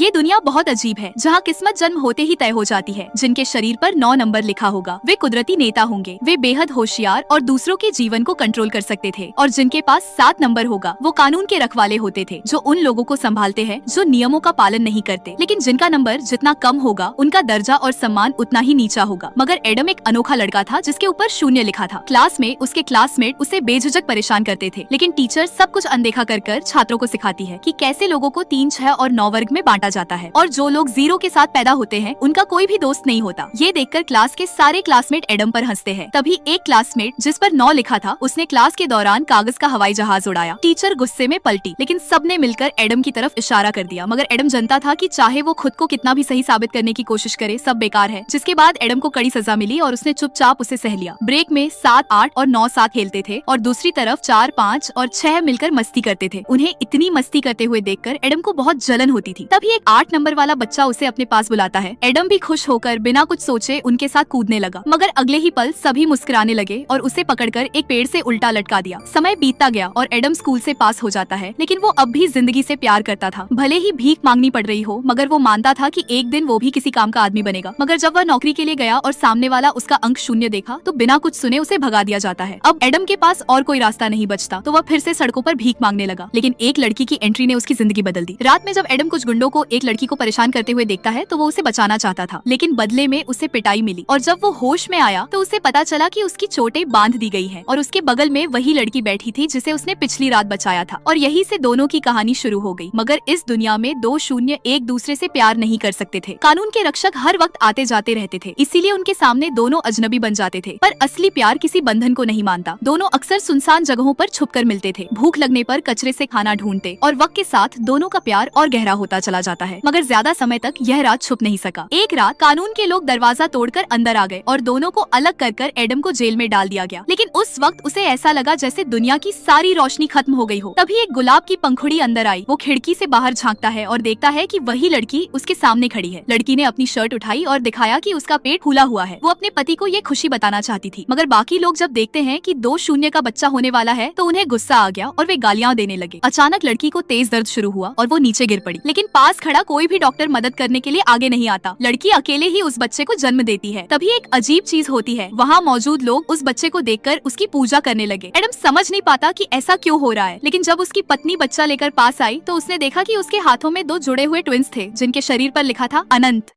ये दुनिया बहुत अजीब है, जहाँ किस्मत जन्म होते ही तय हो जाती है। जिनके शरीर पर 9 नंबर लिखा होगा वे कुदरती नेता होंगे। वे बेहद होशियार और दूसरों के जीवन को कंट्रोल कर सकते थे। और जिनके पास 7 नंबर होगा वो कानून के रखवाले होते थे, जो उन लोगों को संभालते हैं जो नियमों का पालन नहीं करते। लेकिन जिनका नंबर जितना कम होगा उनका दर्जा और सम्मान उतना ही नीचा होगा। मगर एडम एक अनोखा लड़का था जिसके ऊपर 0 लिखा था। क्लास में उसके क्लासमेट उसे बेझिझक परेशान करते थे, लेकिन टीचर सब कुछ अनदेखा कर छात्रों को सिखाती है कि कैसे लोगों को 3, 6 और 9 वर्ग में बांटा जाता है, और जो लोग 0 के साथ पैदा होते हैं उनका कोई भी दोस्त नहीं होता। ये देखकर क्लास के सारे क्लासमेट एडम पर हंसते हैं। तभी एक क्लासमेट जिस पर 9 लिखा था उसने क्लास के दौरान कागज का हवाई जहाज उड़ाया। टीचर गुस्से में पलटी, लेकिन सबने मिलकर एडम की तरफ इशारा कर दिया। मगर एडम जानता था कि चाहे वो खुद को कितना भी सही साबित करने की कोशिश करे, सब बेकार है। जिसके बाद एडम को कड़ी सजा मिली और उसने चुपचाप उसे सह लिया। ब्रेक में 7, 8 और 9 साथ खेलते थे और दूसरी तरफ 4, 5 और 6 मिलकर मस्ती करते थे। उन्हें इतनी मस्ती करते हुए देखकर एडम को बहुत जलन होती थी। तभी एक 8 नंबर वाला बच्चा उसे अपने पास बुलाता है। एडम भी खुश होकर बिना कुछ सोचे उनके साथ कूदने लगा, मगर अगले ही पल सभी मुस्कुराने लगे और उसे पकड़कर एक पेड़ से उल्टा लटका दिया। समय बीतता गया और एडम स्कूल से पास हो जाता है, लेकिन वो अब भी जिंदगी से प्यार करता था। भले ही भीख मांगनी पड़ रही हो, मगर वो मानता था कि एक दिन वो भी किसी काम का आदमी बनेगा। मगर जब वह नौकरी के लिए गया और सामने वाला उसका अंक 0 देखा तो बिना कुछ सुने उसे भगा दिया जाता है। अब एडम के पास और कोई रास्ता नहीं बचता, तो वह फिर से सड़कों पर भीख मांगने लगा। लेकिन एक लड़की की एंट्री ने उसकी जिंदगी बदल दी। रात में जब एडम कुछ गुंडों को एक लड़की को परेशान करते हुए देखता है तो वो उसे बचाना चाहता था, लेकिन बदले में उसे पिटाई मिली। और जब वो होश में आया तो उसे पता चला कि उसकी चोटें बांध दी गई हैं और उसके बगल में वही लड़की बैठी थी जिसे उसने पिछली रात बचाया था। और यही से दोनों की कहानी शुरू हो गई। मगर इस दुनिया में 2 शून्य एक दूसरे से प्यार नहीं कर सकते थे। कानून के रक्षक हर वक्त आते जाते रहते थे, इसीलिए उनके सामने दोनों अजनबी बन जाते थे। पर असली प्यार किसी बंधन को नहीं मानता। दोनों अक्सर सुनसान जगहों पर छुपकर मिलते थे, भूख लगने पर कचरे से खाना ढूंढते, और वक्त के साथ दोनों का प्यार और गहरा होता चला जाता है। मगर ज्यादा समय तक यह राज छुप नहीं सका। एक रात कानून के लोग दरवाजा तोड़कर अंदर आ गए और दोनों को अलग कर एडम को जेल में डाल दिया गया। लेकिन उस वक्त उसे ऐसा लगा जैसे दुनिया की सारी रोशनी खत्म हो गई हो। तभी एक गुलाब की पंखुड़ी अंदर आई। वो खिड़की से बाहर झांकता है और देखता है कि वही लड़की उसके सामने खड़ी है। लड़की ने अपनी शर्ट उठाई और दिखाया कि उसका पेट फूला हुआ है। वो अपने पति को ये खुशी बताना चाहती थी, मगर बाकी लोग जब देखते हैं कि 2 शून्य का बच्चा होने वाला है तो उन्हें गुस्सा आ गया और वे गालियां देने लगे। अचानक लड़की को तेज दर्द शुरू हुआ और वो नीचे गिर पड़ी, लेकिन पास खड़ा कोई भी डॉक्टर मदद करने के लिए आगे नहीं आता। लड़की अकेले ही उस बच्चे को जन्म देती है। तभी एक अजीब चीज होती है, वहाँ मौजूद लोग उस बच्चे को देखकर उसकी पूजा करने लगे। एडम समझ नहीं पाता कि ऐसा क्यों हो रहा है, लेकिन जब उसकी पत्नी बच्चा लेकर पास आई तो उसने देखा कि उसके हाथों में 2 जुड़े हुए ट्विंस थे जिनके शरीर पर लिखा था अनंत।